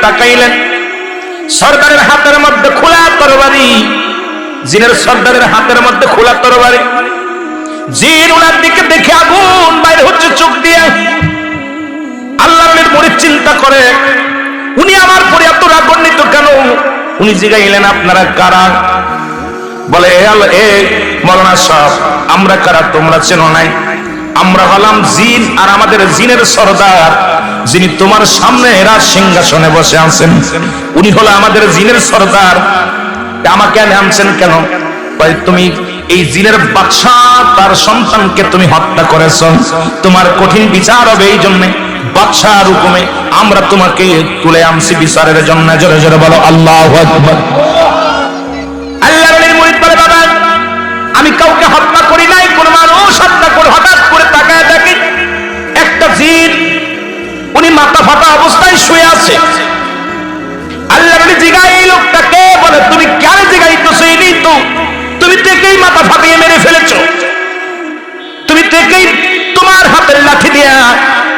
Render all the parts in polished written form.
তাকাইলেন, সর্দারের হাতের মধ্যে খোলা তরবারি, জিনের সর্দারের হাতের মধ্যে খোলা তরবারি। জিন ওনার দিকে দেখে আগুন বাইরে হচ্ছে চোখ দিয়ে। আল্লাহর মুরিদ চিন্তা করে, উনি আমার পরে এত রাগান্বিত কেন? উনি জিগাইলেন, আপনারা কারা? বলে, এ মাওলানা সাহেব, আমরা কারা তোমরা চেনো নাই? আমরা হলাম জিন, আর আমাদের জিনের সর্দার যিনি তোমার সামনে এরা সিংহাসনে বসে আছেন, উনি হলো আমাদের জিনের সর্দার। আমাকে আনছেন কেন? ভাই, তুমি এই জিনের বাদশাহ তার সন্তানকে তুমি হত্যা করেছ, তোমার কঠিন বিচার হবে, এই জন্য বাদশার হুকুমে আমরা তোমাকে তুলে আনছি বিচারের জন্য। জোরে জোরে বলো আল্লাহু আকবার। আল্লাহর মুরিদ বলে, বাবা, আমি কাউকে হত্যা করি নাই, কোন মানুষ হত্যা করে। হঠাৎ করে তাকায় দেখি একটা জিন, উনি মাথা ফাটা অবস্থায় শুয়ে আছে। আল্লাহর ওলি জিগায়, এই লোকটাকে বলে, তুমি কেন জিগাইতেছো? এই তো তুমি থেকেই মাথা ফাটিয়ে মেরে ফেলেছো, তুমি থেকেই তোমার হাতের লাঠি দিয়া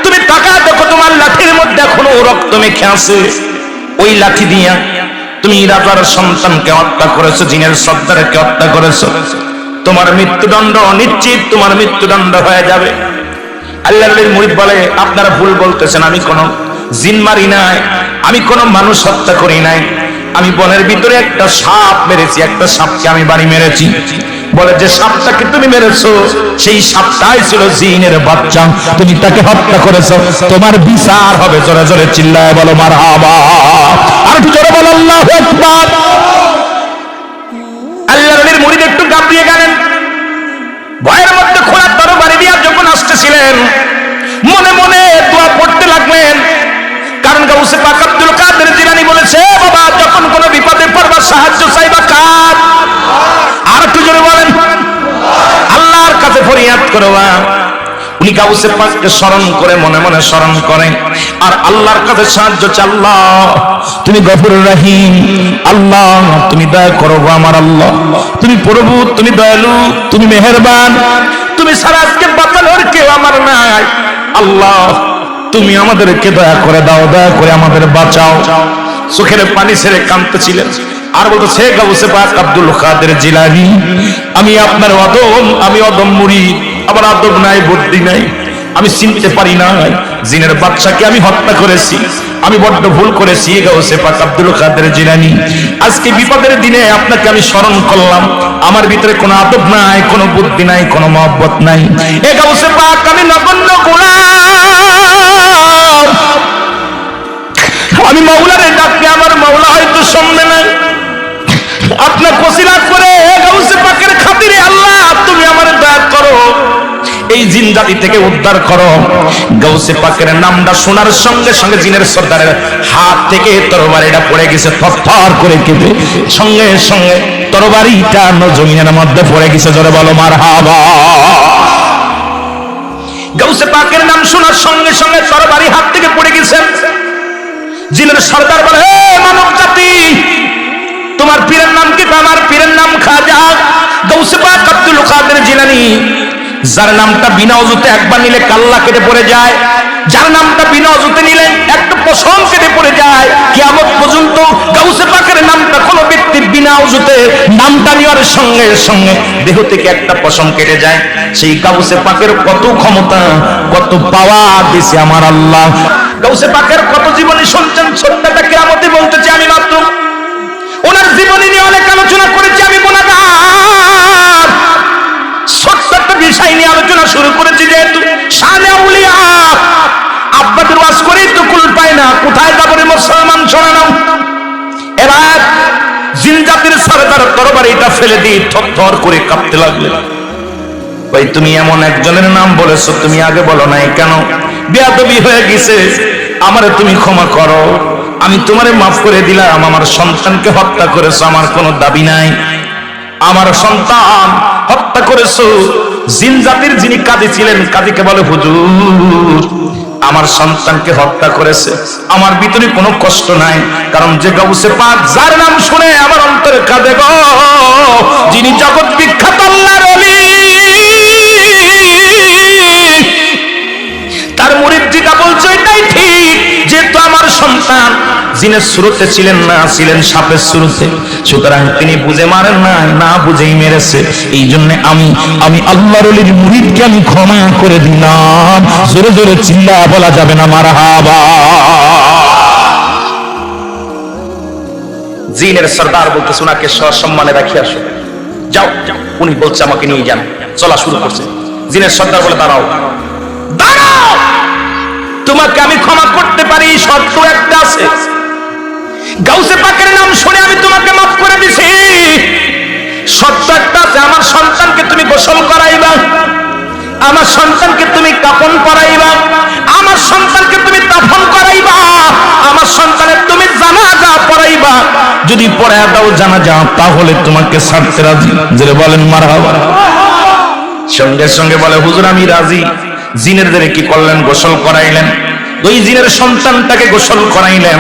তুমি তাকায় দেখো, তোমার লাঠির মধ্যে এখনো রক্ত মেখে আছে। ওই লাঠি দিয়া তুমি রাজার সন্তানকে হত্যা করেছো, জিনের সর্দারকে হত্যা করেছো, তোমার মৃত্যুদণ্ড নিশ্চিত, তোমার মৃত্যুদণ্ড হয়ে যাবে। আল্লাহর মুরিদ বলে, আপনারা ভুল বলতেছেন, আমি কোন জিন মারি নাই, আমি কোন মানুষ হত্যা করি নাই, আমি বনের ভিতরে একটা সাপ মেরেছি, একটা সাপকে আমি বাড়ি মেরেছি। বলে, যে সাপটাকে তুমি মেরেছো সেই সাপটাই ছিল জিনের বাচ্চা, তুমি তাকে হত্যা করেছো, তোমার বিচার হবে। জোরে জোরে চিল্লায় বলো মারহাবা। আর একটু জোরে বলো আল্লাহু আকবার। আল্লাহর মুরিদ একটু গাবড়িয়ে গেলেন, ভয়ের মধ্যে খোলা তরবারি দিয়ে যখন আসতেছিলেন, মনে মনে দোয়া পড়তে লাগলেন। কারণ গাউসে পাক আব্দুল কাদের জিলানী বলেছে, বাবা, যখন কোনো বিপদে পড়বা সাহায্য চাইবা কার? আর একটু জোরে বলেন, আল্লাহর কাছে ফরিয়াদ করবা। উনি গাউসে পাককে স্মরণ করে, মনে মনে স্মরণ করে, আর আল্লাহর কাছে সাহায্য চাই। আল্লাহ তুমি গফুরুর রহিম, আল্লাহ তুমি দয়া করো আমার আল্লাহ, তুমি প্রভু, তুমি দয়ালু, তুমি মেহেরবান, তুমি ছাড়া আজকে বাঁচানোর কেউ আমার নাই। আল্লাহ তুমি আমাদেরকে দয়া করে দাও, দয়া করে আমাদের বাঁচাও। চোখের পানি ছেড়ে কাঁদতেছিলেন, আর বলতেছে, গাউসে পাক আব্দুল কাদের জিলানী, আমি আপনার অদম, আমি অদম মুরিদ, আমার আদব নাই, বুদ্ধি নাই, আমি চিনতে পারি না জিনের বাদশাকে আমি হত্যা করেছি, আমি বড্ড ভুল করেছি। গাউসে পাক আব্দুল কাদের জিলানী, আজকে বিপদের দিনে আপনাকে আমি স্মরণ করলাম, আমার ভিতরে কোনো আদব নাই, কোনো বুদ্ধি নাই, কোনো মহব্বত নাই। এ গাউসে পাক, আমি নগণ্য গোলাম, আমি মাওলারে ডাকলে আমার মাওলা হয়তো শুনবে না। আপনার ওসিলা করে গাউসে পাকের খাতিরে আল্লাহ তুমি আমার দয়া করো, এই জিন জাতি থেকে উদ্ধার করো। গাউসে পাকের নামটা শোনার সঙ্গে সঙ্গে জিনের সর্দারের হাত থেকে তরবারিটা পড়ে গেছে, থরথর করে কেঁপে, সঙ্গে সঙ্গে তরবারিটা জমিনের মধ্যে পড়ে গেছে। জোরে বলো মারহাবা। গাউসে পাকের নাম শোনার সঙ্গে সঙ্গে তরবারি হাত থেকে পড়ে গেছে। জিনের সর্দার বলে, হে মানব জাতি, তোমার পীরের নাম কি? আমার পীরের নাম খাজা গাউসে পাক আব্দুল কাদের জিলানী, যার নামটা বিনা ওযুতে একবার নিলে কাল্লা কেটে পড়ে যায়, যার নামটা বিনা ওযুতে নিলে একটা পশম কেটে পড়ে যায়। কিয়ামত পর্যন্ত গাউসে পাকের নামটা কোনো ব্যক্তির বিনা ওযুতে নামটা নেওয়ার সঙ্গে সঙ্গে দেহ থেকে একটা পশম কেটে যায়। সেই গাউসে পাকের কত ক্ষমতা, কত পাওয়ার দিছে আমার আল্লাহ। গাউসে পাকের কত জীবনী শুনছেন, ছোট্টটা কিয়ামতে বলতেছে আমি মাত্র ওনার জীবনী নিয়ে অনেক আলোচনা করেছি, আমি গুনাহগার। ছোট্ট একটা বিষয় নিয়ে আলোচনা শুরু করেছি, যেহেতু শানে আউলিয়া, আব্বাদের ওয়াজ করেই তো কুল পায় না, কোথায় যাবরে মুসলমান শোনা নাও। এবার জিন জাতির সর্দার তরবারিটা ফেলে দিয়ে থরথর করে কাঁপতে লাগলেন। ভাই, তুমি এমন একজনের নাম বলেছো, তুমি আগে বলো নাই কেন? বেয়াদবি হয়ে গেছে, আমারে তুমি ক্ষমা করো, আমি তোমারে মাফ করে দিলাম। আমার সন্তানকে হত্যা করেছো, আমার কোনো দাবি নাই, আমার সন্তান হত্যা করেছো। জিন জাতির যিনি কাজী ছিলেন, কাজীকে বলে, হুজুর আমার সন্তানকে হত্যা করেছে, আমার ভিতরে কোনো কষ্ট নাই, কারণ যে গাউসে পাক যার নাম শুনে আমার অন্তরে কাঁদে গো, যিনি জগৎ বিখ্যাত আল্লাহর ওলি, তার মুরিদ যেটা বলছে এটাই ঠিক। যেহেতু আমার সন্তান জিনের শুরুতে ছিলেন না, ছিলেন সাপের শুরুতে। সুতরাং তিনি বুঝে মারেন না, না বুঝেই মেরেছে। এই জন্য আমি আল্লাহর ওলির মুরিদকে আমি ক্ষমা করে দিলাম। জোরে জোরে চিল্লা বলা যাবে না মারহাবা। জিনের সর্দার বলতেছে ওনাকে সসম্মানে রাখি আসো, যাও। উনি বলছে আমাকে নিয়ে যান, চলা শুরু করছে। জিনের সর্দার বলে দাঁড়াও দাঁড়াও, তোমাকে আমি ক্ষমা করতে পারি, শর্ত একটা আছে। গাউসে পাকের নাম শুনে আমি তোমাকে মাফ করে দিছি, শর্ত একটা আছে, আমার সন্তানকে তুমি গোসল করাইবা, আমার সন্তানকে তুমি কাফন করাইবা, আমার সন্তানকে তুমি দাফন করাইবা, আমার সন্তানের তুমি জানাজা পড়াইবা। যদি পড়ায় দাও জানাজা, তাহলে তোমাকে ছাড়তে রাজি। যারা বলেন মারহাবা। সঙ্গে সঙ্গে বলে হুজুর আমি রাজি। জিনেরদের কি করলেন? গোসল করাইলেন। ওই জিনের সন্তানটাকে গোসল করাইলেন,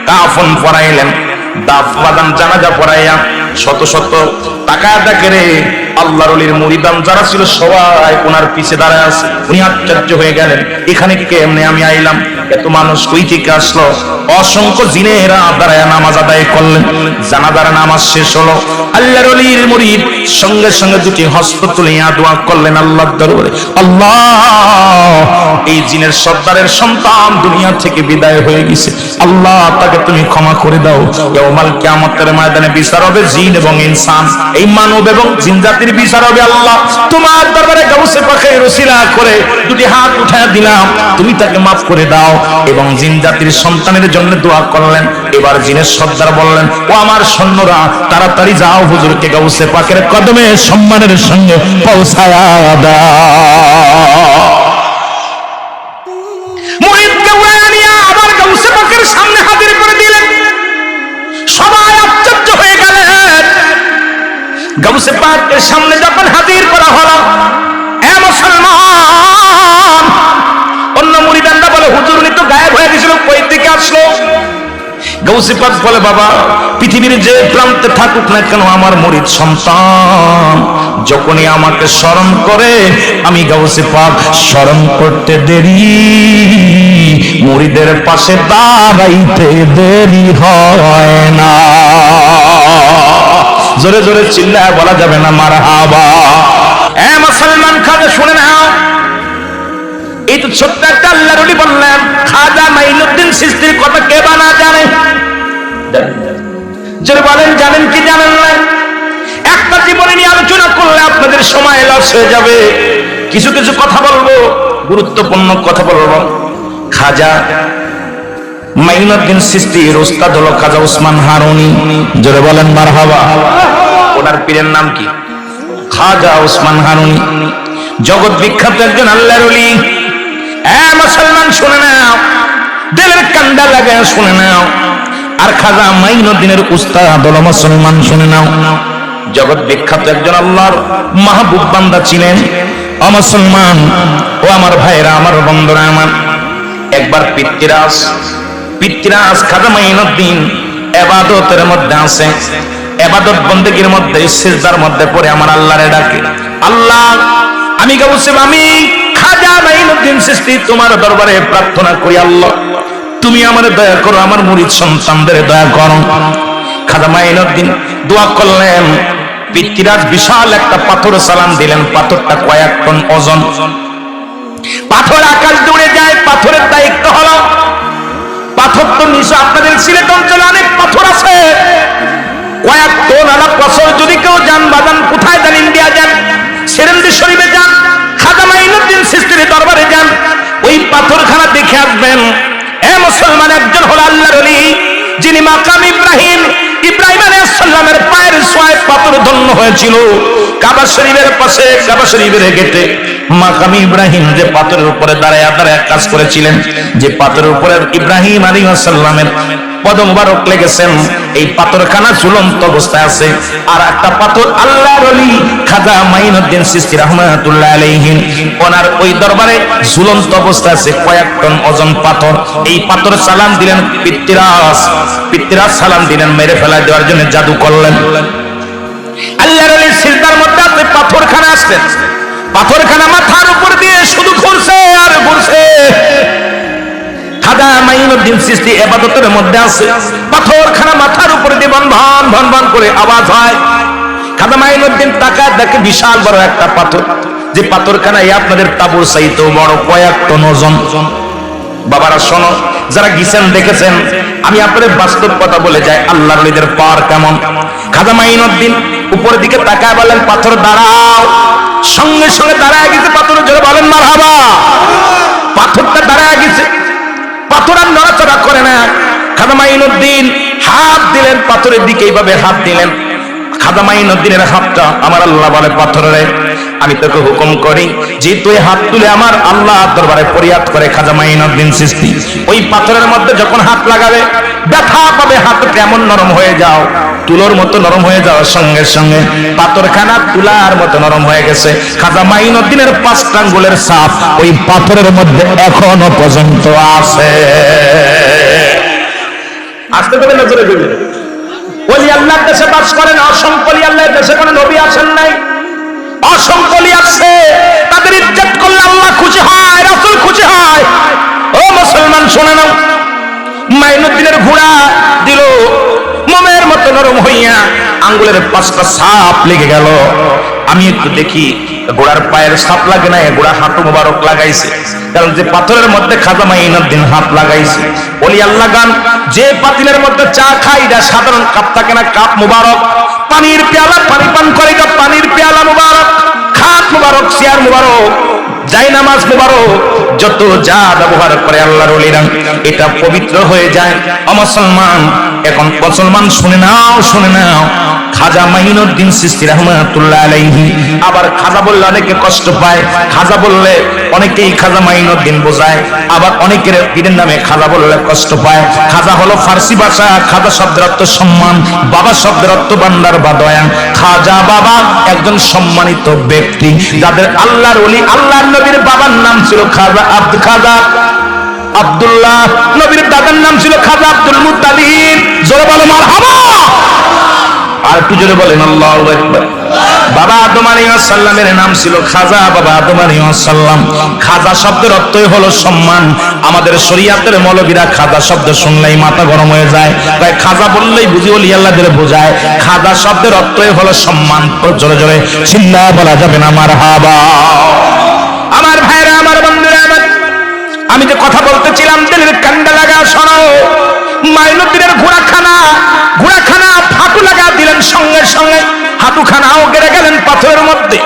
কাফন পরাইলেন, দাফ বাদান জানাজা পড়াইয়া শত শত টাকা দেখে আল্লাহর ওলির মুরিদান যারা ছিল সবাই ওনার পিছে দাঁড়ায় আছে। উনি আশ্চর্য হয়ে গেলেন, এখানে কেমনে আমি আইলাম, এত মানুষ কই থেকে আসলো? অসংখ্য জিনেরা দাঁড়ায় নামাজ আদায় করলেন। জানাজার নামাজ শেষ হলো, আল্লাহর ওলির মুরিদ সঙ্গে সঙ্গে দুটি হস্ত তুলিয়া দোয়া করলেন আল্লাহর দরবারে, আল্লাহ এই জিনের সর্দারের সন্তান দুনিয়া থেকে বিদায় হয়ে গেছে, আল্লাহ তাকে তুমি ক্ষমা করে দাও। ইয়াউমাল কিয়ামতের ময়দানে বিচার হবে জিন এবং ইনসান, এই মানব এবং জিন জাতির বিচার হবে। আল্লাহ তোমার দরবারে গাউসে পাকের ওসিলা করে দুটি হাত উঠায় দিলাম, তুমি তাকে মাফ করে দাও। এবং জিন জাতির সন্তানের জন্য দোয়া করলেন। এবার জিনের সর্দার বললেন, ও আমার সৈন্যরা তাড়াতাড়ি যাও, হুজুরকে গাউসে পাকের কদমে সম্মানের সঙ্গে পৌঁছায়া দাও। মুরিদকে উড়াইয়া নিয়ে আবার গাউসে পাকের সামনে হাজির করে দিলেন। সবাই আশ্চর্য হয়ে গেলেন। গাউসে পাকের সামনে যখন হাজির করা হলো, এ মুসলমান, অন্য মুরিদানরা বলে হুজুর উনি তো গায়েব হয়ে গেছিল, কই থেকে আসলো? গাউসে পাক বলে, বাবা পৃথিবীর যে প্রান্তে থাকুক না কেন, আমার মুরিদ সন্তান যখনই আমাকে স্মরণ করে, আমি গাউসে পাক স্মরণ করতে দেরি, মুরিদের পাশে দাঁড়াইতে দেরি হয় না। জোরে জোরে চিল্লায় বলা যাবে না মারহাবা। এ মুসলমান খাজা শুনে নাও, এই তো ছোট্ট একটা আল্লাহর ওলি বললেন, খাজা মাইনুদ্দিন চিশতির কথা কে বা না জানে? জোরে বলেন জানেন কি জানেন না? একটা জীবনে নিয়ে আলোচনা করলে আপনাদের সময় লস হয়ে যাবে। কিছু কিছু কথা বলবো, গুরুত্বপূর্ণ কথা বলবো। খাজা মাইনুদ্দিন চিশতির উস্তাদ হলো খাজা ওসমান হারুনি। জোরে বলেন মারহাবা। ওনার পীরের নাম কি? খাজা ওসমান হারুনি, জগৎ বিখ্যাত একজন আল্লাহর ওলি। এ মুসলমান শুনে নাও, দিলের কান্দা লাগে শুনে নাও। আর খাজা মাইনুদ্দিনের উস্তাদ হলো মুসলমান, শুনে নাও, জগৎ বিখ্যাত একজন আল্লাহর মাহবুব বান্দা ছিলেন। ও মুসলমান, ও আমার ভাইরা, আমার বন্ধুরা আমার, একবার পিতৃরাজ খাজা মাইনুদ্দিন ইবাদতের মধ্যে আছে, ইবাদত বন্দেগীর মধ্যে, সিজদার মধ্যে পড়ে আমার আল্লাহরে ডাকে, আল্লাহ আমি খাজা মাইনুদ্দিন চিশতি তোমার দরবারে প্রার্থনা করি, আল্লাহ তুমি আমারে দয়া করো, আমার মুরিদ সন্তানদের দয়া করো। খাজা মাইনুদ্দিন দোয়া করলেন, পিতৃরাজ বিশাল একটা পাথর সালাম দিলেন। পাথরটা কয়েক টন ওজন, পাথর আকাশ দৌড়ে যায়। পাথরের দায়িত্ব হলো, পাথর তো নিশ্চয় আপনাদের সিলেট অঞ্চলে অনেক পাথর আছে, কয়েক টন আলা পাথর যদি কেউ যান বাজান, কোথায় যান? ইন্ডিয়া যান, সেরেন্দ্র শরীফে যান, খাজা মাইনুদ্দিন চিশতির দরবারে যান, ওই পাথরখানা দেখে আসবেন। এ মুসলমান, একজন হলো আল্লাহর ওলি, যিনি মাকাম ইব্রাহিম আলাইহিস সালামের পায়ের ছোঁয়ায় পাথর ধন্য হয়েছিল। কাবা শরীফের পাশে, কাবা শরীফের গেটে মাকাম ইব্রাহিম যে পাথরের উপরে দাঁড়ায় দাঁড়ায় কাজ করেছিলেন, যে পাথরের উপরে ইব্রাহিম আলাইহিস সালামের পদ মুবারক লেগেছেন, এই পাথরখানা ঝুলন্ত অবস্থায় আছে। আর একটা পাথর আল্লাহর ওলি খাজা মাইনুদ্দিন চিশতি রাহমাতুল্লাহ আলাইহি, ওনার ওই দরবারে ঝুলন্ত অবস্থায় আছে কয়েক টন ওজন পাথর। এই পাথর সালাম দিলেন পিতৃরাজ সালাম দিলেন, মেরে ফেলা দেওয়ার জন্য জাদু করলেন। আল্লাহর ওলি সিজদার মধ্যে আছে, পাথরখানা আসছে, পাথরখানা মাথার উপর দিয়ে শুধু ঘুরছে আর ঘুরছে। খাজা মাইনুদ্দিন চিশতি ইবাদতের মধ্যে আছে, পাথরখানা মাথার উপরে দিয়ে ভন ভন ভন ভন করে আওয়াজ হয়। খাজা মাইনুদ্দিন তাকায় দেখে বিশাল বড় একটা পাথর, যে পাথরখানা আপনাদের তাবুর চাইতেও বড়, কয়েক টন ওজন। বাবারা শোনো, যারা গিয়েছেন দেখেছেন, আমি আপনাদের বাস্তব কথা বলে যাই, আল্লাহর ওলিদের পাওয়ার কেমন। খাজা মাইনুদ্দিন উপরের দিকে তাকায় বলেন, পাথর দাঁড়াও। সঙ্গে সঙ্গে দাঁড়ায় গেছে পাথর, জোরে বলেন মারহাবা। পাথরটা দাঁড়ায় গেছে, পাথর আর নড়াচড়া করে না। খাজা মাইনুদ্দিন হাত দিলেন পাথরের দিকে, এইভাবে হাত দিলেন। খাজা মাইনুদ্দিনের হাতটা আমার আল্লাহ বলে, পাথরে আমি তোকে হুকুম করি যে তুই হাত তুলে আমার আল্লাহ দরবারে ফরিয়াদ করে। খাজা মাইনুদ্দিন চিশতি ওই পাথরের মধ্যে যখন হাত লাগাবে ব্যথা পাবে, হাত কেমন নরম হয়ে যাও, তুলোর মতো নরম হয়ে যাওয়ার সঙ্গে সঙ্গে পাথরখানা তুলার মতো নরম হয়ে গেছে। খাজা মাইনুদ্দিনের 5টা আঙ্গুলের ছাপ ওই পাথরের মধ্যে এখনো পর্যন্ত আছে। আসতে দেবেন না, জোরে দেবেন। ওলি আল্লাহর দেশে বাস করেন, অসংখ্য ওলি আল্লাহর দেশে কোনো নবী আসেন নাই, অসংখ্য ওলি আছে। তাদের ইজ্জত করলে আল্লাহ খুশি হয়, রাসূল খুশি হয়। ও মুসলমান শুনে নাও, মাইনুদ্দিনের ঘোড়া দিল মোমের মতো নরম হইয়া, আঙ্গুলের 5টা ছাপ লেগে গেল। আমি একটু দেখি ঘোড়ার পায়ের ছাপ লাগে না, ঘোড়া হাঁটু মুবারক লাগাইছে, কারণ যে পাথরের মধ্যে খাজা মাইনুদ্দিন হাত লাগাইছে। ওলি আল্লাহ গান যে পাতিলের মধ্যে চা খাই, এটা সাধারণ কাপ থাকে না, কাপ মুবারক, পানির পেয়ালা, পানি পান করে, পানির পেয়ালা মুবারক, খাট মুবারক, চেয়ার মুবারক, জায়নামাজ মুবারক, যত যা ব্যবহার করে আল্লাহর ওলিরা এটা পবিত্র হয়ে যায়। মুসলমান, এখন মুসলমান শুনে নাও, শুনে নাও, খাজা মাইনুদ্দিন চিশতি রাহমাতুল্লাহ আলাইহি, আবার খাজা বললে অনেকে কষ্ট পায়, খাজা বললে অনেকেই খাজা মাইনুদ্দিন বোঝায়, আবার অনেকের পীরের নামে খাজা বললে কষ্ট পায়। খাজা হলো ফার্সি ভাষা, খাজা শব্দের অর্থ সম্মান, বাবা শব্দের অর্থ ভান্ডার বা দয়া। খাজা বাবা একজন সম্মানিত ব্যক্তি, যাদের আল্লাহর ওলি, আল্লাহর নবীর বাবার নাম ছিল খাজা আব্দুল্লাহ, নবীর দাদার নাম ছিল খাজা আব্দুল মুত্তালিব। জোরে বলো মারহাবা, আর একটু জোরে বলেন আল্লাহু আকবার। বাবা আদম আলাইহিস সালামের নাম ছিল খাজা, বাবা আদম আলাইহিস সালাম। খাজা শব্দের অর্থই হলো সম্মান। আমাদের শরীয়তের মৌলবীরা খাজা শব্দ শুনলেই মাথা গরম হয়ে যায়, তাই খাজা বললেই বুঝি ওলি আল্লাহদের বোঝায়। খাজা শব্দের অর্থই হলো সম্মান। তো জোরে জোরে চিল্লায়া বলা যাবে না মারহাবা। আমার ভাইরা, আমার বন্ধুরা, আমি যে কথা বলতেছিলাম দিলের কান্ডা লাগা শোনো। মাইনুদ্দিনের ঘোড়াখানা হাঁটু লাগা দিলেন, সঙ্গে সঙ্গে হাঁটুখানাও গেড়ে গেলেন পাথরের মধ্যে।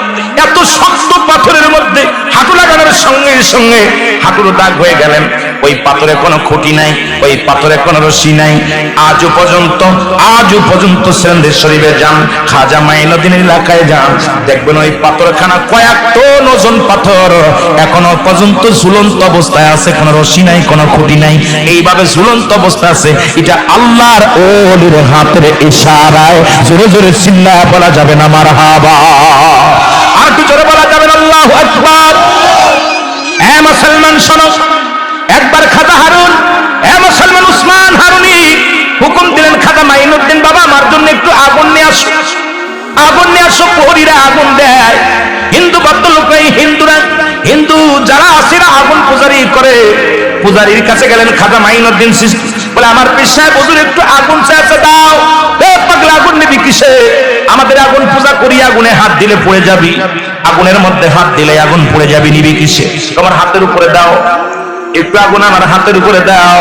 এত শক্ত পাথরের মধ্যে হাঁটু লাগানোর সঙ্গে সঙ্গে হাঁটুর দাগ হয়ে গেলেন। ওই পাথরে কোনো খুঁটি নাই, ওই পাথরে কোনো রশি নাই। আজও পর্যন্ত সিরাজুল শরীফে যান, খাজা মাইনুদ্দিনের এলাকায় যান, দেখবেন ওই পাথরখানা কয়েক টন ওজন পাথর এখনো পর্যন্ত ঝুলন্ত অবস্থায় আছে, কোনো রশি নাই, কোনো খুঁটি নাই, এইভাবে ঝুলন্ত অবস্থা আছে। এটা আল্লাহর ওলির হাতের ইশারায়। জোরে জোরে চিল্লায়া বলা যাবে না মারহাবা, আর একটু জোরে বলা যাবে না আল্লাহু আকবার। এ মুসলমান শোনো, একবার খাজা হারুন, এ মুসলমান উসমান হারুনি হুকুম দিলেন, খাজা মাইনুদ্দিন বাবা আমার জন্য একটু আগুন নিয়ে আসো, আগুন নিয়ে আসো। প্রহরীরা আগুন দেয়, হিন্দু ভদ্রলোকরা, হিন্দু যারা আছে আগুন পূজারি করে। পূজারির কাছে গেলেন খাজা মাইনুদ্দিন চিশতি, বলে আমার পীর সাহেব হুজুর একটু আগুন চাইছে, দাও। পাগলা আগুন নিবি কিসে? আমাদের আগুন পূজা করি, আগুনে হাত দিলে পড়ে যাবি, আগুনের মধ্যে হাত দিলে আগুন পড়ে যাবি, নিবি কিসে? তোমার হাতের উপরে দাও, একটু আগুন আমার হাতের উপরে দাও।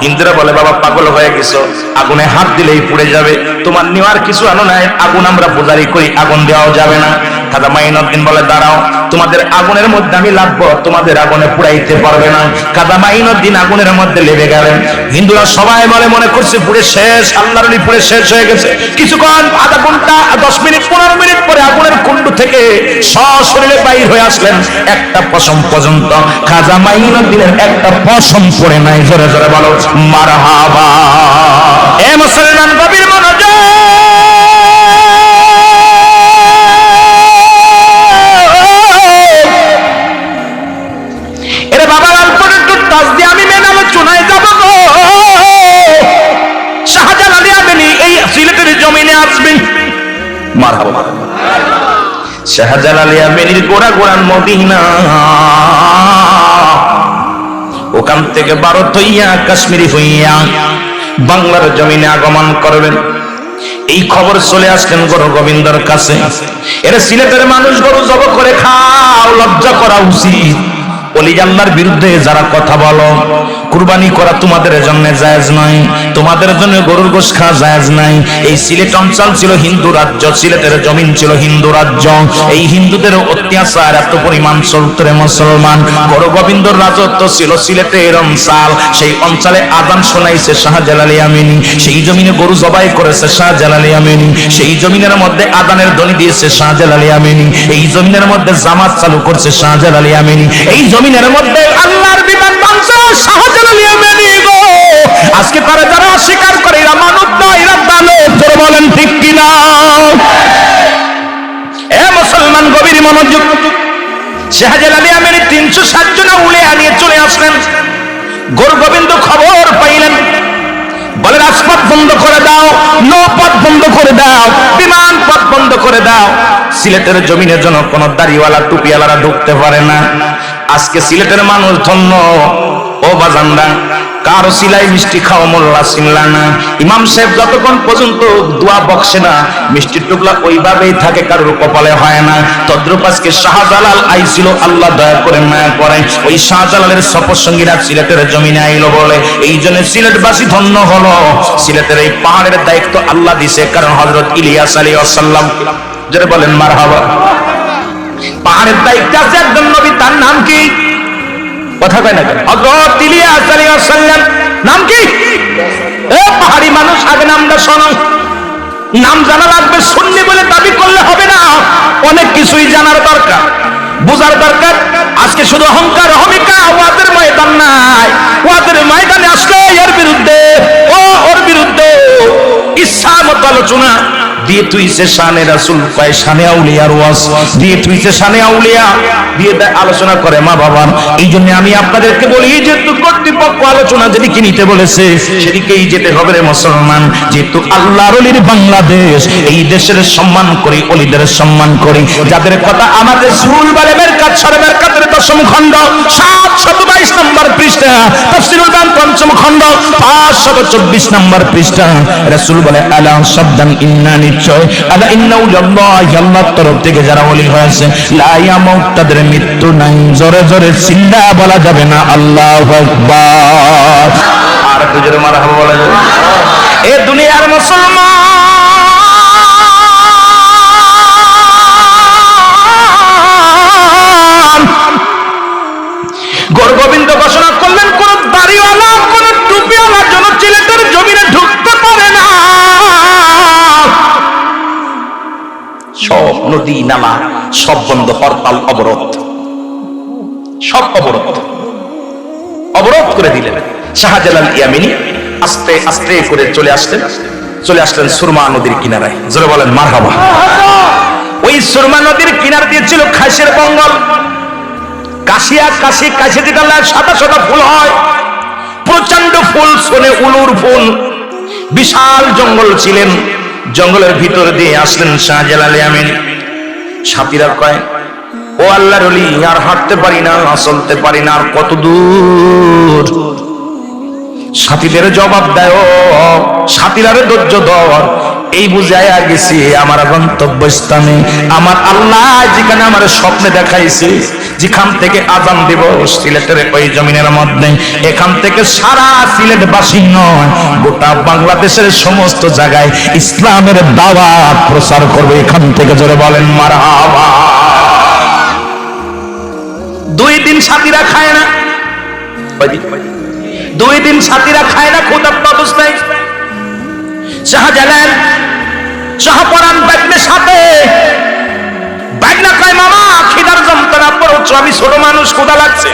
হিন্দুরা বলে বাবা পাগল হয়ে গেছো, আগুনে হাত দিলেই পুড়ে যাবে, তোমার নেওয়ার কিছু আনো নাই, আগুন আমরা পূজারি করি, আগুন দেওয়াও যাবে না। খাজা মাইনুদ্দিন বলে দাঁড়াও, তোমাদের আগুনের মধ্যে আমি লাগবো, তোমাদের আগুনে পুড়াইতে পারবে না। খাজা মাইনুদ্দিন আগুনের মধ্যে লেগে গেলেন। হিন্দুরা সবাই বলে মনে করছে পুড়ে শেষ, আল্লাহর ওলি পুড়ে শেষ হয়ে গেছে। কিছুক্ষণ, আধা ঘন্টা, 10 মিনিট, 15 মিনিট পরে আগুনের কুণ্ড থেকে সশরীরে বাইর হয়ে আসলেন। একটা পশম পর্যন্ত খাজা মাইনুদ্দিনের একটা পশম পড়ে নাই। জোরে জোরে বলো মারহাবা। এ মুসলমান গভীর মনোযোগ, এরে বাবা অল্প একটু টাচ দিয়ে আমি মেন আলোচনায় যাব গো। শাহজালাল আবেনি এই সিলেটের জমিনে আসবেন, মারহাবা। শাহজালাল আবেনির গোড়া গোড়ান মদিনা, ওখান থেকে ভারত হইয়া কাশ্মীরি হইয়া বাংলার জমিনে আগমন করবেন। এই খবর চলে আসলেন গুরু গোবিন্দর কাছে। এরা সিলেটের মানুষ গরু জব করে খাও, লজ্জা করা উচিত। ওলি আল্লাহর বিরুদ্ধে যারা কথা বলো, কুরবানি করা তোমাদের জন্য জায়েজ নয়, তোমাদের জন্য গরুর গোশত খাওয়া জায়েজ নাই। এই সিলেট অঞ্চল ছিল হিন্দু রাজ্য, সিলেটের জমিন ছিল হিন্দু রাজ্য। এই হিন্দুদের অত্যাচার এত পরিমাণ চলত রে মুসলমান। গুরু গোবিন্দর রাজত্ব ছিল সিলেটের অঞ্চল। সেই অঞ্চলে আযান শোনাইছে শাহজালাল আমিনী, সেই জমিনে গরু জবাই করেছে শাহজালাল আমিনী, সেই জমিনের মধ্যে আযানের ধ্বনি দিয়েছে শাহজালাল আমিনী, এই জমিনের মধ্যে জামাত চালু করছে শাহজালাল আমিনী, এই জমিনের মধ্যে আল্লাহর বিধান মানছে শাহজালাল আমিনী গো। আজকে তারা যারা অস্বীকার করে এরা মানব না, এরা দানব। তোরা বলেন ঠিক কিনা? এ মুসলমান গভীর মনোযোগ। শাহজালাল আমিনী 360 জন উলিয়া নিয়ে চলে আসলেন। গুরু গোবিন্দ খবর পাইলেন, বলে রাজপথ বন্ধ করে দাও, নৌপথ বন্ধ করে দাও, বিমান পথ বন্ধ করে দাও। সিলেটের জমিনের জন্য কোন দাড়িওয়ালা টুপিওয়ালারা ঢুকতে পারে না। আজকে সিলেটের মানুষ ধন্য। ও বাজানরা, কারো সিলাই মিষ্টি খাওয়া মোল্লা চিনলা না। ইমাম সাহেব যতক্ষণ পর্যন্ত দোয়া বক্সে না, মিষ্টির টুকলা ওইভাবেই থাকে, কারোর কপালে হয় না। তদ্রুপ আজকে শাহজালাল আইছিল, আল্লাহ দয়া করে মায়া করে। ওই শাহজালালের সফর সঙ্গীরা সিলেটের জমিনে আইলো বলে এই জন্য সিলেটবাসী ধন্য হলো। সিলেটের এই পাহাড়ের দায়িত্ব আল্লাহ দিছে, কারণ হযরত ইলিয়াস আলাইহিস সালাম, যারা বলেন মারহাবা, পাহাড়ের দায়িত্ব আছে একজন নবী, তার নাম কি? কথা কয় না কেন? হযরত ইলিয়াস আলাইহিস সালাম। নাম কি? এ পাহাড়ি মানুষ, আগে নামটা শোনো। নাম জানা লাগবে, সুন্নি বলে দাবি করলে হবে না। অনেক কিছুই জানার দরকার, বোঝার দরকার। আজকে শুধু অহংকার অহমিকা, ওয়াজের ময়দান নাই। ওয়াজের ময়দানে আসলে এর বিরুদ্ধে, ওর বিরুদ্ধে ইচ্ছা মতো আলোচনা দিয়ে তুইছে শানে রাসূল পায়, শানে আউলিয়ার ওয়াজ দিয়ে তুইছে শানে আউলিয়া দিয়ে আলোচনা করে মা বাবার। এই জন্য আমি আপনাদেরকে বলি, যেহেতু কর্তৃপক্ষ আলোচনা যেদিকে নিতে বলেছে সেদিকেই যেতে হবে রে মুসলমান। যেহেতু আল্লাহর ওলির বাংলাদেশ, এই দেশের সম্মান করি, ওলিদের সম্মান করি। যাদের কথা আমাদের রাসূল বলে মেরকাত শরীফের 10ম খণ্ড 722 নম্বর পৃষ্ঠা, তাফসীরুল বায়ান 5ম খণ্ড 524 নম্বর পৃষ্ঠা, রাসূল বলে আলা সাবধান, ইন্না নিশ্চয়, আলা ইন্না উল্লাহি, আল্লাহর তরফ থেকে যারা ওলি হয়েছে, লা ইয়ামুত, তাদের মৃত্যু নাই। জোরে জোরে চিল্লা বলা যাবে না আল্লাহু আকবার। আর একটু জোরে মারহাবা বলা যাবে। এ দুনিয়ার মুসলমান, গুরু গোবিন্দ ঘোষণা করলেন, কোন দাড়িওয়ালা কোন টুপিওয়ালা যেন সিলেটের জমিনে ঢুকতে পারে না। সব নদী নালা সব বন্ধ, হরতাল অবরোধ, সব অবরোধ করে দিলেন। শাহজালাল আমিনী আস্তে আস্তে করে চলে আসলেন সুরমা নদীর কিনারায়। জোরে বলেন মারহাবা। ওই সুরমা নদীর কিনার দিয়ে ছিল খাসের বঙ্গল, কাশি যেটা সাদা সাদা ফুল হয়, প্রচন্ড ফুল, শোনে উলুর ফুল, বিশাল জঙ্গল ছিলেন। জঙ্গলের ভিতর দিয়ে আসলেন শাহজালাল আমিনী। সাথীরা কয়, ও আল্লাহর ওলি, আর হাঁটতে পারি না, চলতে পারি না, আর কত দূর? সাথীদের জবাব দেয়, ও সাথীরারে ধৈর্য ধর, এই বুঝাইয়া গেছি আমার গন্তব্যস্থানে। আমার আল্লাহ যেখানে আমার স্বপ্নে দেখাইছে, যেখান থেকে আযান দিব সিলেটের ওই জমিনের মধ্যে, এখান থেকে সারা সিলেটবাসী নয়, গোটা বাংলাদেশের সমস্ত জায়গায় ইসলামের দাওয়াত প্রচার করবে এখান থেকে। জোরে বলেন মারহাবা। 2 দিন সাথীরা খায় না, 2 দিন সাথীরা খায় না, ক্ষুধার্ত অবস্থায়। শাহজালাল শাহপরান বাইকনের সাথে, বাইকনা কয়, মামা খিদার যন্ত্রণা পড়ছ, আমি ছোট মানুষ, ক্ষুধা লাগছে।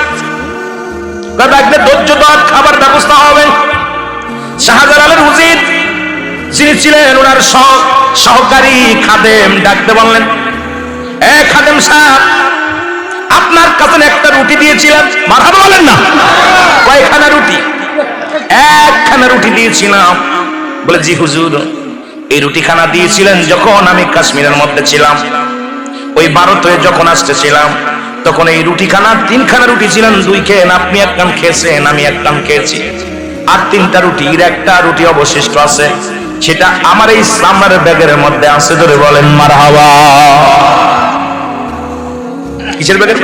বাইকনে ধৈর্য ধর, খাবার ব্যবস্থা হবে। শাহজালালের উজির যিনি ছিলেন, ওনার সহকারী খাদেম ডাকতে বললেন, এ খাদেম সাহেব, আপনার কাছে একটা রুটি দিয়েছিলাম। মারহাবা বলেন না। কয়খানা রুটি? 1খানা রুটি দিয়েছিলাম। বলে, জি হুজুর, এই রুটিখানা দিয়েছিলেন যখন আমি কাশ্মীরের মধ্যে ছিলাম, ওই ভারতে যখন আসতেছিলাম, তখন এই রুটিখানা 3খানা রুটি ছিলেন, 2 খেয়েন, আপনি 1 কান খেয়েছেন, আমি 1 কান খেয়েছি, আর 3টা রুটির 1টা রুটি অবশিষ্ট আছে, সেটা আমার এই চামড়ার ব্যাগের মধ্যে আছে। ধরে বলেন মারহাবা। কিসের ব্যাগের?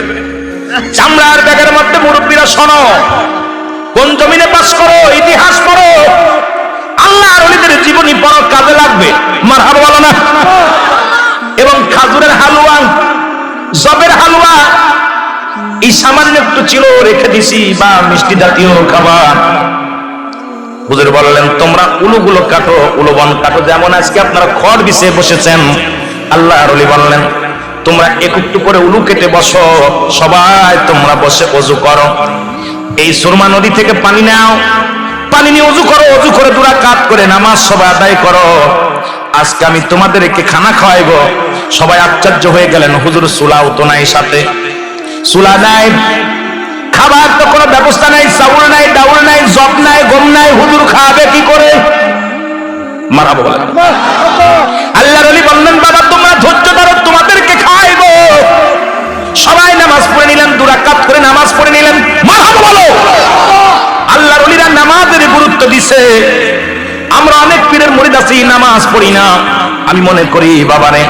চামড়ার ব্যাগের মধ্যে। মুরব্বীরা শোনো, কোন জমিনে পাস করো, ইতিহাস পড়ো, আল্লাহর ওলিদের জীবনী পড়ো, কাজে লাগবে। মারহাবা বলো না? এবং খাজুরের হালুয়া, জবের হালুয়া, এই সামান্য একটু ছিল, রেখে দিছি, বা মিষ্টি জাতীয় খাবার। হুজুর বললেন তোমরা উলুগুলো কাটো, উলুবন কাটো, যেমন আজকে আপনারা খড় বিছিয়ে বসেছেন। আল্লাহর ওলি বললেন তোমরা একটু করে উলু কেটে বসো, সবাই তোমরা বসে ওযু করো, এই সুরমা নদী থেকে পানি নাও, পানি নিয়ে ওযু করো, ওযু করে 2 রাকাত করে নামাজ সবাই আদায় করো। আজকে আমি তোমাদেরকে খানা খাওয়াইবো। সবাই আশ্চর্য হয়ে গেলেন, হুজুর চুলাও তো নাই, সাথে চুলা নাই, খাবার তো কোনো ব্যবস্থা নাই, চাউল নাই, ডাউল নাই, জব নাই, গম নাই, হুজুর খাবে কি করে? মারাবো বলেন। আল্লাহর ওলি বললেন বাবা তোমরা ধৈর্য ধরো, তোমাদেরকে খাওয়াইবো। সবাই নামাজ পড়ে নিলেন, 2 রাকাত করে নামাজ পড়ে নিলেন। মারহাবা বলো। আল্লাহর ওলিরা নামাজের গুরুত্ব দিছে। আমরা অনেক পীরের মুরিদ আছি, নামাজ পড়ি না। আমি মনে করি বাবারে,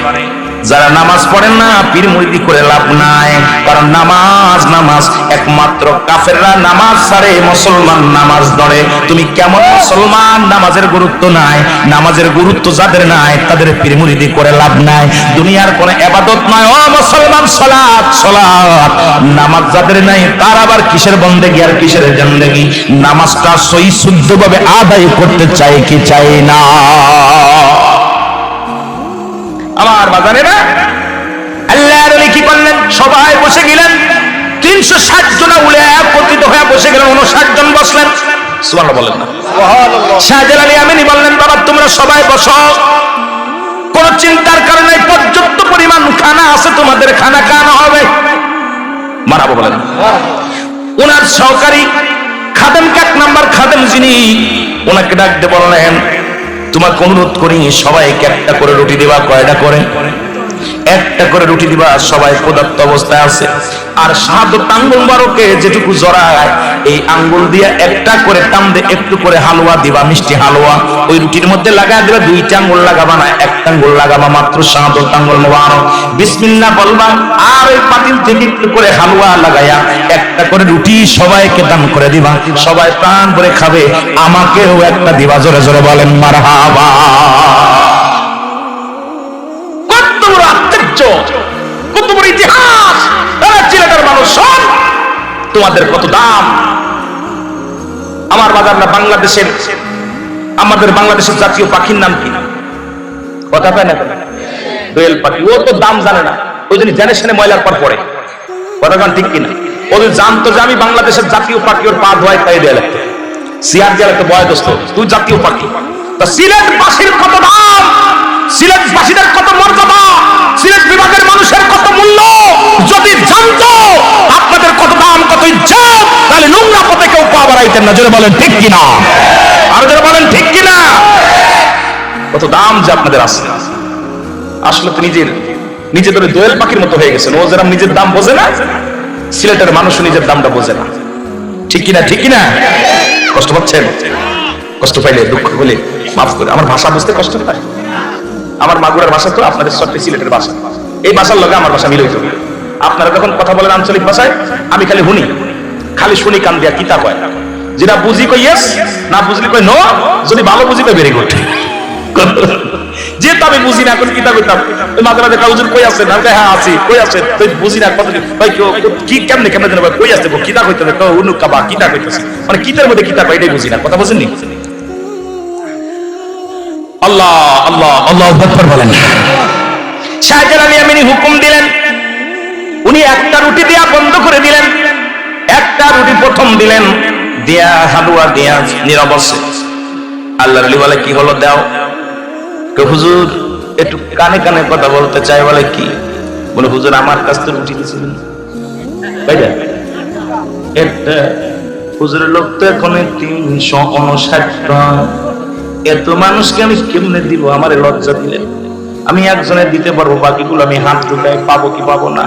যারা নামাজ পড়েন না, পীর মুরিদি করে লাভ নাই। কারণ নামাজ নামাজ একমাত্র কাফেররা নামাজ ছাড়ে, মুসলমান নামাজ ধরে। তুমি কেমন মুসলমান? নামাজের গুরুত্ব নাই। নামাজের গুরুত্ব যাদের নাই, তাদের পীর মুরিদি করে লাভ নাই। দুনিয়ার কোনো ইবাদত নাই। ও মুসলমান, সালাত সালাত, নামাজ যাদের নাই, তার আবার কিসের বন্দেগী আর কিসের জিন্দেগি? নামাজটা সহি শুদ্ধভাবে আদায় করতে চাই কি চাই না? আমার বাজারেরা আল্লাহর ওলি কি করলেন? সবাই বসে গেলেন। 360 জন উলে একত্রিত হয়ে বসে গেলেন। 59 জন বসলেন। সুবহানাল্লাহ বলেন না? সুবহানাল্লাহ। শাহজালাল ইয়ামানি বললেন বাবা তোমরা সবাই বসো, কোনো চিন্তার কারণ নাই, পর্যাপ্ত পরিমাণ খানা আছে, তোমাদের খানা খাওয়ানো হবে। মারাবো বলেন। ওনার সহকারী খাদেম, 1 নাম্বার খাদেম যিনি, ওনাকে ডাক দিয়ে বললেন তোমাকে অনুরোধ করি সবাইকে 1টা করে রুটি দিবা। কয়টা করে? 1টা করে রুটি দিবা। সবাই ক্ষুধার্ত অবস্থায় আছে। আর শাহাদাত আঙ্গুল মুবারকে যেটুকু জড়ায়, এই আঙ্গুল দিয়ে 1টা করে টান দিয়ে একটু করে হালুয়া দিবা, মিষ্টি হালুয়া। ওই রুটির মধ্যে লাগায় দিবা। 2টা আঙ্গুল লাগাবা না, 1টা আঙ্গুল লাগাবা মাত্র। শাহাদাত আঙ্গুল মুবারক বিসমিল্লাহ বলবা। আর ওই পাতিল থেকে একটু করে হালুয়া লাগায়া 1টা করে রুটি সবাইকে দান করে দিবা। সবাই প্রাণ ভরে খাবে। আমাকেও 1টা দিবা। জোরে জোরে বলেন মারহাবা। কত বড় আশ্চর্য, কত বড় ইতিহাস! সিলেটের মানুষ শোন, তোমাদের কত দাম। আমার বাজার না, বাংলাদেশের, আমাদের বাংলাদেশের জাতীয় পাখির নাম কি? কথা পায় না? দোয়েল পাখি। ও তো দাম জানে না, ওই জন্য জেনে শুনে ময়লার পর পড়ে। কথা গান ঠিক কিনা? ও যদি জানতো যে আমি বাংলাদেশের জাতীয় পাখি, ওর পা ধোয়াই খাই দেয়া লাগতো, সিয়ার দেয়া লাগতো। বয় দোস্ত, তুই জাতীয় পাখি। তা সিলেটবাসীর কত দাম, সিলেটবাসীদের কত মর্যাদা, সিলেট বিভাগের মানুষের কত মূল্য যদি জানতো আপনাদের কত দাম, কত ইজ্জত, তাহলে নোংরা পথে কেউ পা বাড়াইতেন না। জোরে বলেন ঠিক কিনা? আর জোরে বলেন ঠিক কিনা? কত দাম যে আপনাদের আছে। আসলে তো নিজে ধরে দোয়েল পাখির মতো হয়ে গেছেন। ও যারা নিজের দাম বোঝে না, সিলেটের মানুষ নিজের দামটা বোঝে না। ঠিক কিনা? ঠিক কিনা? কষ্ট পাচ্ছেন? কষ্ট পাইলে, দুঃখ হলে মাফ করে। আমার ভাষা বুঝতে কষ্ট পায়। আমার মাগুরার ভাষা তো আপনাদের সবটি সিলেটের ভাষা। এই ভাষার লগে আমার ভাষা মিলইত। আপনারা যখন কথা বলেন আঞ্চলিক ভাষায়, আমি খালি শুনি কান দিয়া। কিতা কয়? যেটা বুঝি কই ইয়েস, না বুঝলি কই নো, যদি ভালো বুঝি কই ভেরি গুড। যেহেতু আমি বুঝি না, এখন কিতা কইতাম। ওই মাঝে মাঝে হুজুর কই আছেন? আমি হ্যাঁ আছি। কই আছেন? তুই বুঝি না কথা ভাই, কি কেমনে কেমনে জানো কই আসতে কিতা কইতেছে, তো উনুকা বা কিতা কইতেছে, মানে কিতার মধ্যে কিতা কয় এটাই বুঝি না। কথা বুঝেননি? আল্লাহ আল্লাহ আল্লাহু আকবার বলেন। শাহজালাল ইয়ামানি হুকুম দিলেন, উনি 1টা রুটি দিয়া বন্ধ করে দিলেন। 1টা রুটি প্রথম দিলেন, দিয়া হালুয়া দিয়া নীরব আছে। আল্লাহর ওলি বলে কি হলো দাও? হুজুর একটু কানে কানে কথা বলতে চাই। বলে কি? বলে হুজুর আমার কাছ থেকে রুটি দিয়েছিলেন। হুজুরের লোক তো এখন 359টা। এত মানুষকে আমি কেমনে দিব? আমার লজ্জা দিলেন। আমি একজনের দিতে পারবো, বাকিগুলো আমি হাত ঢুকাই পাবো কি পাবো না।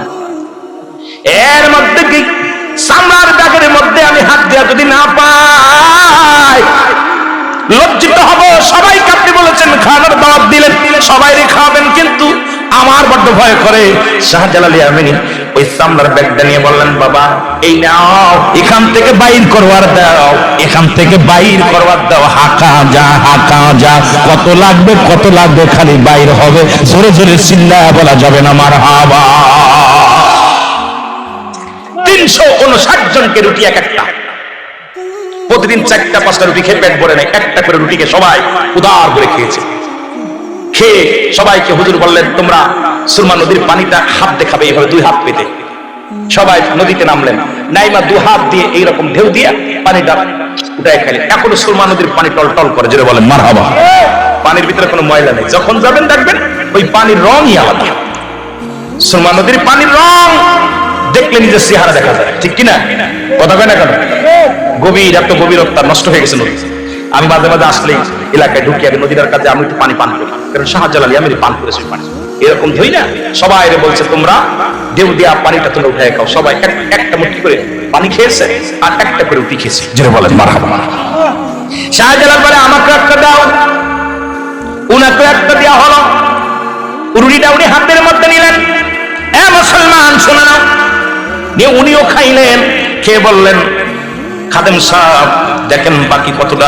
এর মধ্যে কি চামড়ার ব্যাগের মধ্যে আমি হাত দেওয়া যদি না পাই লজ্জিত হব। সবাইকে আপনি বলেছেন খাবার দাওয়াত দিলেন, সবাই খাওয়াবেন, কিন্তু আমার বড্ড ভয় করে। শাহজালাল ইয়ামানি ওই চামড়ার ব্যাগটা নিয়ে বললেন, বাবা এই নাও, এখান থেকে বাইর করবার দাও, এখান থেকে বাইর করবার দাও। হাঁকা যা, হাঁকা যা, কত লাগবে কত লাগবে, খালি বাইর হবে। জোরে জোরে চিল্লায়া বলা যাবে না মারহাবা। 359 জনকে রুটি এক একটা, প্রতিদিন 4টা-5টা রুটি খেয়ে পেট ভরে নাই, একটা করে রুটিকে সবাই উদার করে খেয়েছে। খেয়ে সবাইকে হুজুর বললেন, তোমরা সুরমা নদীর পানিটা হাত দেখাবে, এইভাবে 2 হাত পেতে। সবাই নদীতে নামলেন, নাইমা 2 হাত দিয়ে এইরকম ঢেউ দিয়ে পানিটা উঠায় খাইলেন। এখনো সুরমা নদীর পানি টলটল করে, যেটা বলেন মারহাবা। পানির ভিতরে কোনো ময়লা নেই, যখন যাবেন দেখবেন ওই পানির রঙই আলাদা। সুরমা নদীর পানির রং দেখলে নিজের চেহারা দেখা যায়, ঠিক কিনা? কথা কয় না কেন? গভীর, এত গভীরতা, নষ্ট হয়ে গেছে নদী। আমি মাঝে মাঝে আসলে এলাকায় ঢুকি, আমি নদীর কাছে আমি একটু পানি পান করি, কারণ শাহজালাল ইয়ামানি পান করেছি পানি। এরকম ধুই না, সবাই বলছে তোমরা ঢেউ দিয়া পানিটা তোমরা উঠে খাও। সবাই একটা মুঠি করে পানি খেয়েছে আর একটা করে রুটি খেয়েছে, যেটা বলেন মারহাবা। শাহজালাল বলে আমাকে একটা দাও, উনাকে একটা দেওয়া হলো। রুটিটা উনি হাতের মধ্যে নিলেন, এ মুসলমান শোনা না, নিয়ে উনিও খাইলেন। খেয়ে বললেন, খাদেম সাহেব দেখেন বাকি কতটা